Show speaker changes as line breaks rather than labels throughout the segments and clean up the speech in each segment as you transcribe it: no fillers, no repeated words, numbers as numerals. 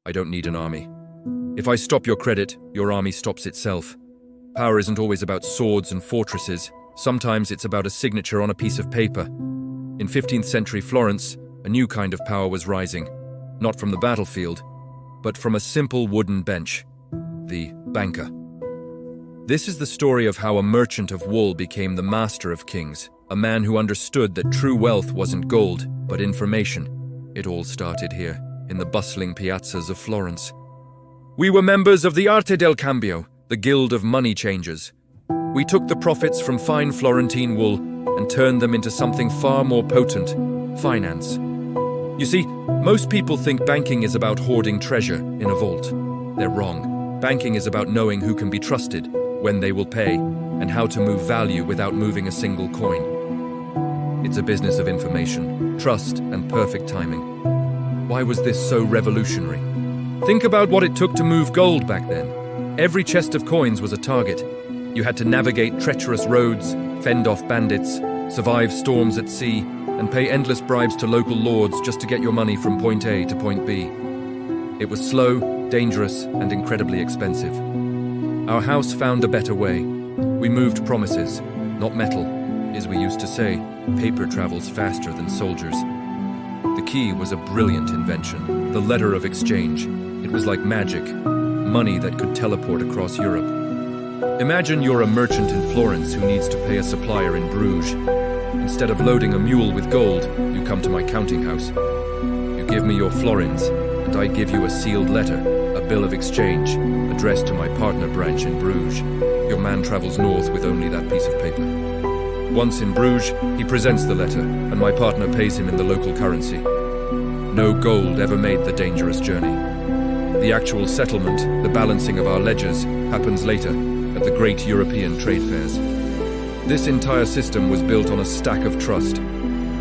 I don't need an army. If I stop your credit, your army stops itself. Power isn't always about swords and fortresses. Sometimes it's about a signature on a piece of paper. In 15th century Florence, a new kind of power was rising, not from the battlefield, but from a simple wooden bench, the banker. This is the story of how a merchant of wool became the master of kings, a man who understood that true wealth wasn't gold, but information. It all started here, in the bustling piazzas of Florence. We were members of the Arte del Cambio, the guild of money changers. We took the profits from fine Florentine wool and turned them into something far more potent, finance. You see, most people think banking is about hoarding treasure in a vault. They're wrong. Banking is about knowing who can be trusted, when they will pay, and how to move value without moving a single coin. It's a business of information, trust, and perfect timing. Why was this so revolutionary? Think about what it took to move gold back then. Every chest of coins was a target. You had to navigate treacherous roads, fend off bandits, survive storms at sea, and pay endless bribes to local lords just to get your money from point A to point B. It was slow, dangerous, and incredibly expensive. Our house found a better way. We moved promises, not metal. As we used to say, paper travels faster than soldiers. The key was a brilliant invention, the letter of exchange. It was like magic, money that could teleport across Europe. Imagine you're a merchant in Florence who needs to pay a supplier in Bruges. Instead of loading a mule with gold, you come to my counting house. You give me your florins, and I give you a sealed letter, a bill of exchange, addressed to my partner branch in Bruges. Your man travels north with only that piece of paper. Once in Bruges, he presents the letter, and my partner pays him in the local currency. No gold ever made the dangerous journey. The actual settlement, the balancing of our ledgers, happens later, at the great European trade fairs. This entire system was built on a stack of trust.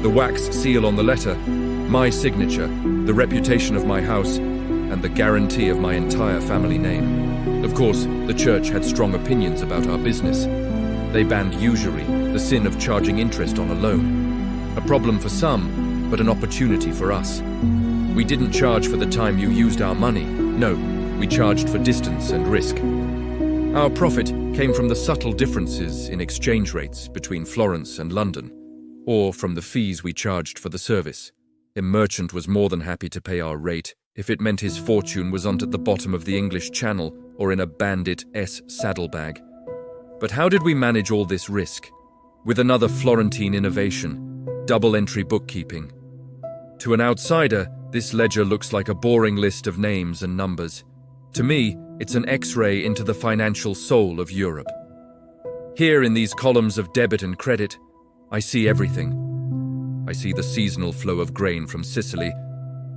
The wax seal on the letter, my signature, the reputation of my house, and the guarantee of my entire family name. Of course, the church had strong opinions about our business. They banned usury, the sin of charging interest on a loan. A problem for some, but an opportunity for us. We didn't charge for the time you used our money. No, we charged for distance and risk. Our profit came from the subtle differences in exchange rates between Florence and London, or from the fees we charged for the service. A merchant was more than happy to pay our rate if it meant his fortune was at the bottom of the English Channel or in a Bandit-S saddlebag. But how did we manage all this risk? With another Florentine innovation, double-entry bookkeeping. To an outsider, this ledger looks like a boring list of names and numbers. To me, it's an X-ray into the financial soul of Europe. Here in these columns of debit and credit, I see everything. I see the seasonal flow of grain from Sicily.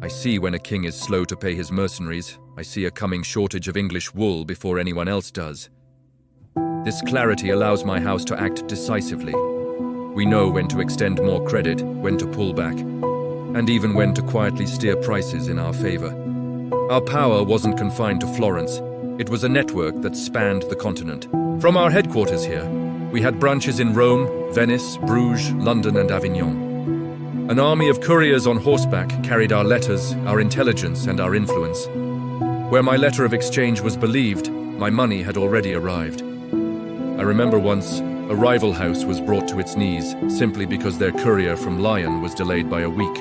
I see when a king is slow to pay his mercenaries. I see a coming shortage of English wool before anyone else does. This clarity allows my house to act decisively. We know when to extend more credit, when to pull back, and even when to quietly steer prices in our favor. Our power wasn't confined to Florence. It was a network that spanned the continent. From our headquarters here, we had branches in Rome, Venice, Bruges, London, and Avignon. An army of couriers on horseback carried our letters, our intelligence, and our influence. Where my letter of exchange was believed, my money had already arrived. I remember once, a rival house was brought to its knees simply because their courier from Lyon was delayed by a week.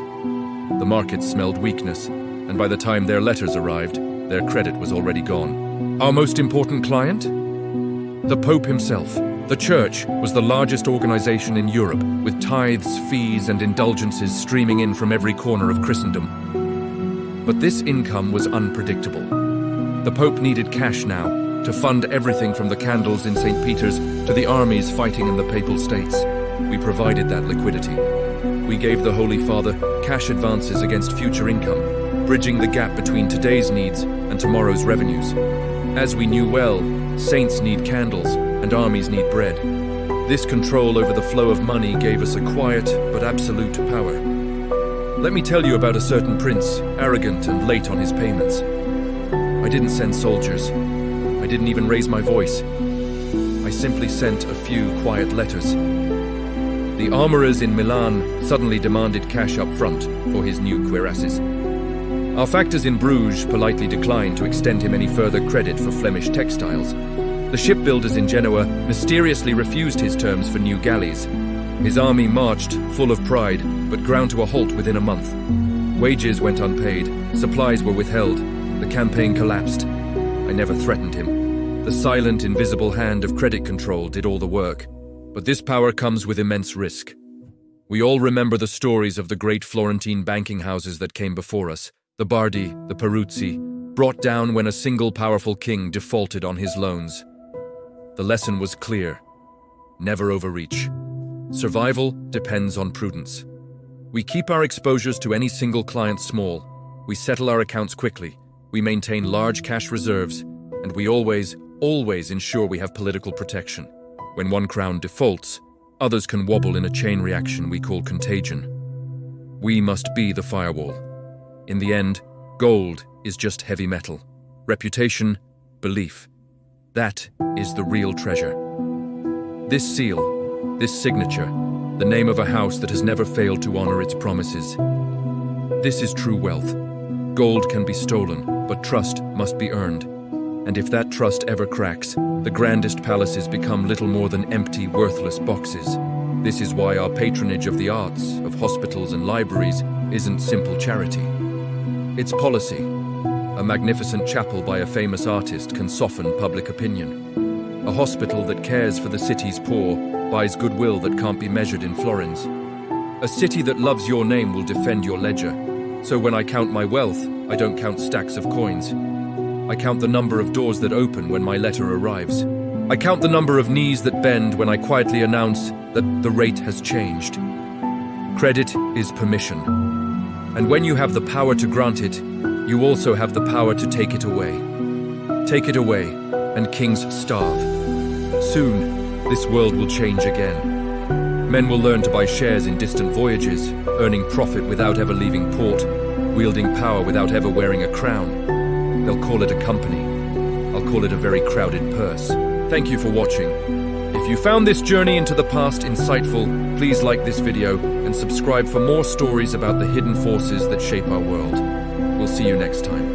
The market smelled weakness, and by the time their letters arrived, their credit was already gone. Our most important client? The Pope himself. The Church was the largest organization in Europe, with tithes, fees, and indulgences streaming in from every corner of Christendom. But this income was unpredictable. The Pope needed cash now, to fund everything from the candles in St. Peter's to the armies fighting in the Papal States. We provided that liquidity. We gave the Holy Father cash advances against future income, bridging the gap between today's needs and tomorrow's revenues. As we knew well, saints need candles and armies need bread. This control over the flow of money gave us a quiet but absolute power. Let me tell you about a certain prince, arrogant and late on his payments. I didn't send soldiers. I didn't even raise my voice. I simply sent a few quiet letters. The armorers in Milan suddenly demanded cash up front for his new cuirasses. Our factors in Bruges politely declined to extend him any further credit for Flemish textiles. The shipbuilders in Genoa mysteriously refused his terms for new galleys. His army marched, full of pride, but ground to a halt within a month. Wages went unpaid, supplies were withheld, the campaign collapsed. I never threatened him. The silent, invisible hand of credit control did all the work. But this power comes with immense risk. We all remember the stories of the great Florentine banking houses that came before us, the Bardi, the Peruzzi, brought down when a single powerful king defaulted on his loans. The lesson was clear: never overreach. Survival depends on prudence. We keep our exposures to any single client small. We settle our accounts quickly. We maintain large cash reserves, and we always ensure we have political protection. When one crown defaults, others can wobble in a chain reaction we call contagion. We must be the firewall. In the end, gold is just heavy metal. Reputation, belief. That is the real treasure. This seal, this signature, the name of a house that has never failed to honor its promises. This is true wealth. Gold can be stolen, but trust must be earned. And if that trust ever cracks, the grandest palaces become little more than empty, worthless boxes. This is why our patronage of the arts, of hospitals and libraries, isn't simple charity. It's policy. A magnificent chapel by a famous artist can soften public opinion. A hospital that cares for the city's poor buys goodwill that can't be measured in florins. A city that loves your name will defend your ledger. So when I count my wealth, I don't count stacks of coins. I count the number of doors that open when my letter arrives. I count the number of knees that bend when I quietly announce that the rate has changed. Credit is permission. And when you have the power to grant it, you also have the power to take it away. Take it away, and kings starve. Soon, this world will change again. Men will learn to buy shares in distant voyages, earning profit without ever leaving port, wielding power without ever wearing a crown. They'll call it a company. I'll call it a very crowded purse. Thank you for watching. If you found this journey into the past insightful, please like this video and subscribe for more stories about the hidden forces that shape our world. We'll see you next time.